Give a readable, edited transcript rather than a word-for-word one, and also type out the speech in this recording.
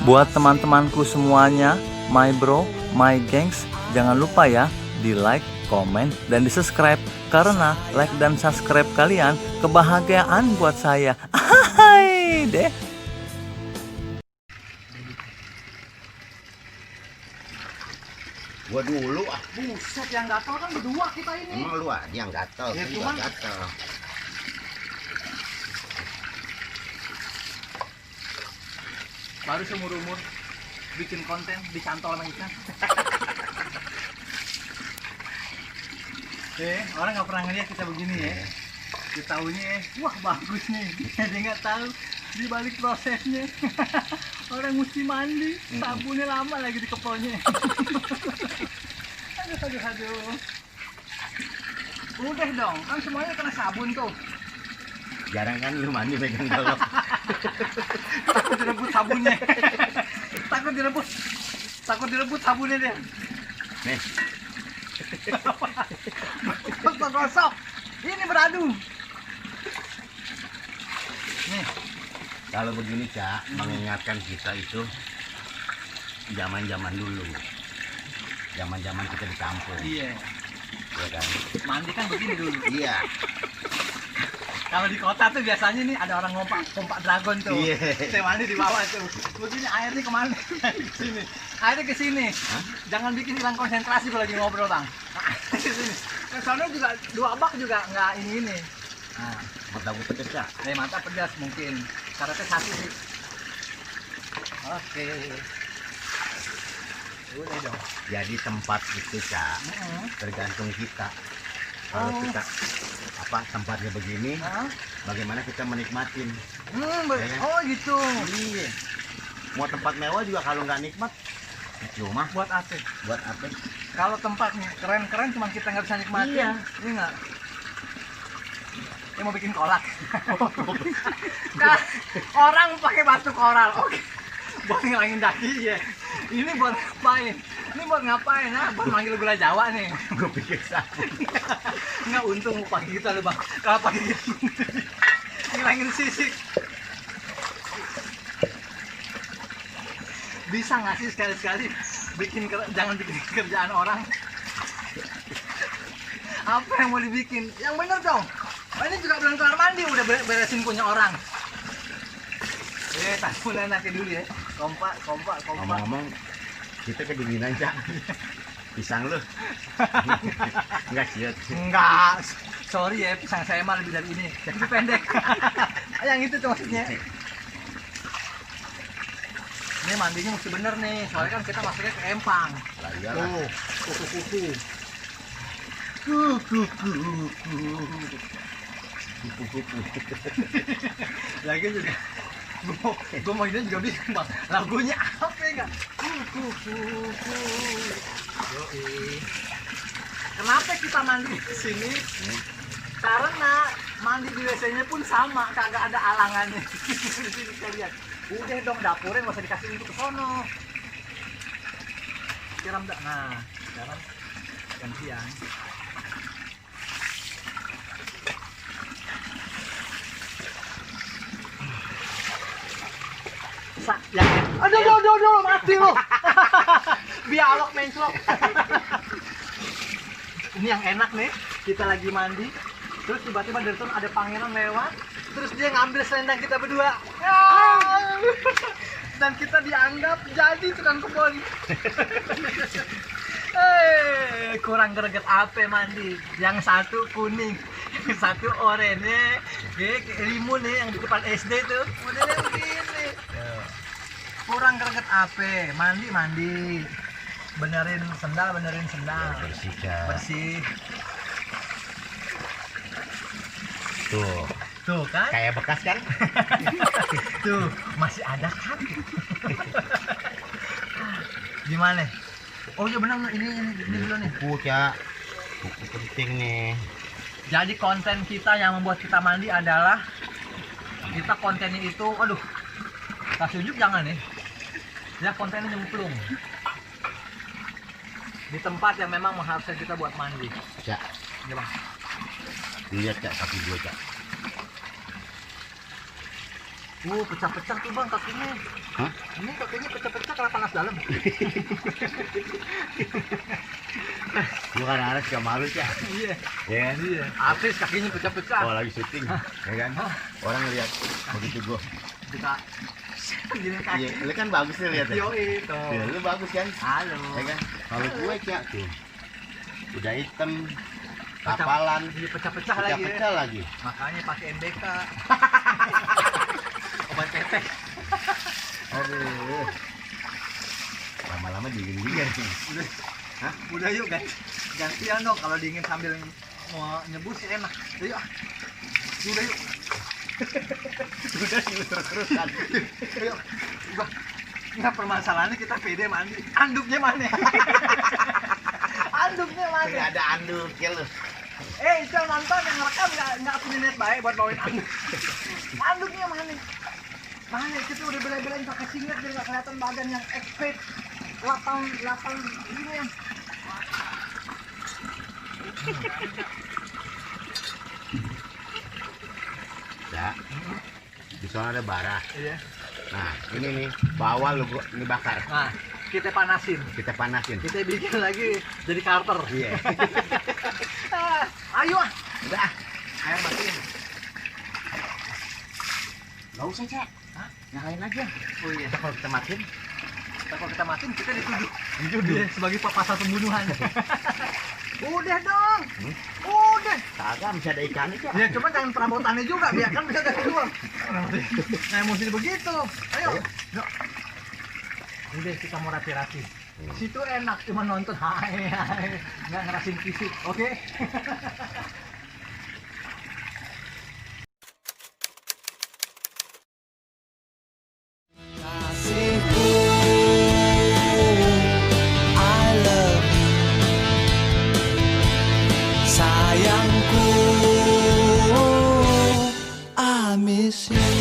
Buat teman-temanku semuanya, my bro, my gengs, jangan lupa ya di like, komen, dan di subscribe. Karena like dan subscribe kalian kebahagiaan buat saya. Hai deh. Gua dulu ah. Buset, yang gatel kan berdua kita ini. Emang lu aja yang gatel, Ya, gua cuman- gatel. Baru seumur umur bikin konten dicantol sama ikan. Orang nggak pernah ngeliat kita begini ya. Kita tahunya wah bagus nih. Dia nggak tahu di balik prosesnya. Orang mesti mandi, sabunnya lama lagi dikepolnya. Aduh. Udah dong, kan semuanya kena sabun tuh. Jarang kan lu mandi pegang golok. Takut direbut sabunnya. Takut direbut sabunnya dia. Nih, Gosok. Ini beradu. Nih, kalau begini Cak, mengingatkan kita itu zaman-zaman dulu. Zaman-zaman kita di kampung, iya. ya kan? Mandi kan begini dulu. Iya. Kalau di kota tuh biasanya nih ada orang pompa dragon tuh. Iya. Saya mandi di bawah tuh. Begini airnya kemana? Ke sini. Airnya ke sini. Hah? Jangan bikin hilang konsentrasi kalau lagi ngobrol, Bang. Ke sini. Ke sana juga 2 bak juga nggak ini. Nah, Mata gua pedes Cak. mata pedas mungkin. Karetnya 1 sih. Oke. Udah dong. Jadi tempat itu Cak, tergantung kita. Kalau Oh. kita tempatnya begini, Hah? bagaimana kita menikmatin? Kayaknya. Oh gitu. Iya. Mau tempat mewah juga kalau nggak nikmat, cuma Buat apa? buat apa? Kalau tempatnya keren-keren cuma kita nggak bisa nikmatin. Iya. Ini nggak. Dia mau bikin kolak. Nah, orang pakai batu koral. Oke. Buat ngilangin daki ya. Ini buat ngapain? Ini buat ngapain? Nah, buat manggil gula Jawa nih. Gue pikir sabun. Nggak untung pakai kita loh, Bang. Kalau pakai gitu. Ngilangin sisik. Bisa nggak sih sekali-sekali jangan bikin kerjaan orang. Apa yang mau dibikin? Yang bener dong. Oh, ini juga belum kelar mandi udah beresin punya orang. Tas mulai nanti dulu ya. Kompak. Ngomong-ngomong, kita kedinginan Cak. Pisang lu. Enggak siut. Enggak. Sorry ya, pisang saya mah lebih dari ini. Jadi pendek. Yang itu tuh maksudnya. Ini mandinya mesti bener nih, soalnya kan kita masuknya ke empang. Lah iyalah. Kuku. Lagi juga gue mau ini juga bingung, Bang. Lagunya apa ya enggak? Yoi. Kenapa kita mandi di sini? Karena mandi di WC-nya pun sama, kagak ada alangannya. Di sini kita lihat. Udah dong, dapurnya nggak usah dikasih untuk ke sono. Siram dah. Nah, sekarang gantian. Aduh, mati lo. Bialok menclok. Ini yang enak nih, kita lagi mandi, terus tiba-tiba dari sana ada pangeran lewat, terus dia ngambil selendang kita berdua. Dan kita dianggap jadi tukang kebun. Kurang greget apa mandi? Yang satu kuning, yang satu oranye, limun nih yang di depan SD tuh, modelnya begini. Kurang greget apa? Mandi. Benerin sendal. Bersih Cak. Bersih. Tuh Tuh kan? kayak bekas kan? Tuh, masih ada kan? Gimana? Oh iya benar, ini dulu nih. Buku Cak. Buku penting nih. Jadi konten kita yang membuat kita mandi adalah kita kontennya itu, aduh, kasih unjuk jangan nih. Ya kontennya nyemplung di tempat yang memang mengharuskan kita buat mandi. Cak, Ya Bang. lihat Cak kaki gue Cak. Pecah-pecah tuh Bang kakinya. Hah? Ini kakinya pecah. panas dalam. Bukan anak gak malu ya. Iya. Ya kan? Iya. Artis kakinya pecah-pecah. Oh lagi syuting, ya kan? Orang ngeliat begitu gua. Kita gini kaki. Iya, lu kan bagus nih lihat ya. Yo itu. Ya, lu bagus kan? Halo. Ya kan? Kalau gue cak tuh, udah hitam, kapalan, Jadi pecah-pecah lagi. Ya. pecah lagi. Makanya pakai NBK. Obat tetek. Aduh. Lama-lama dingin-dingin sih. Udah yuk guys. Gantian dong kalau dingin sambil mau nyebus sih enak. Ayo. Udah yuk. Udah terus-terusan. Ayo. Udah. Nggak permasalahannya kita pede mandi. Anduknya mana? Anduknya mana? Nggak ada anduk ya lu. Itu yang nonton yang rekam nggak punya niat baik buat bawain anduk. Anduknya mana? Mana kita udah bela-belain pakai singlet biar nggak kelihatan badan yang expert. Lapang ini yang. Ya. Di sana ada bara. Iya. Nah, ini nih, bawah lu ini bakar. Nah, kita panasin. Kita panasin. Kita bikin lagi jadi Carter. Iya. Ayo ah. Udah. Ayo matiin. Gak usah, Cak. Hah? Nyalain aja. Oh iya. Kalau kita matiin, Kalau kita matiin kita dituduh. Iya, sebagai pasal pembunuhan. Udah dong. Udah. kagak bisa ada ikannya, Cak. Ya cuma jangan perabotannya juga, biar kan bisa dari luar. Nah, emosi begitu. Ayo. Yuk. Udah kita mau rapi-rapi. Situ enak cuma nonton. Hai, nggak ngerasin fisik. Oke. Kasihku, I love you. Sayangku, I miss you.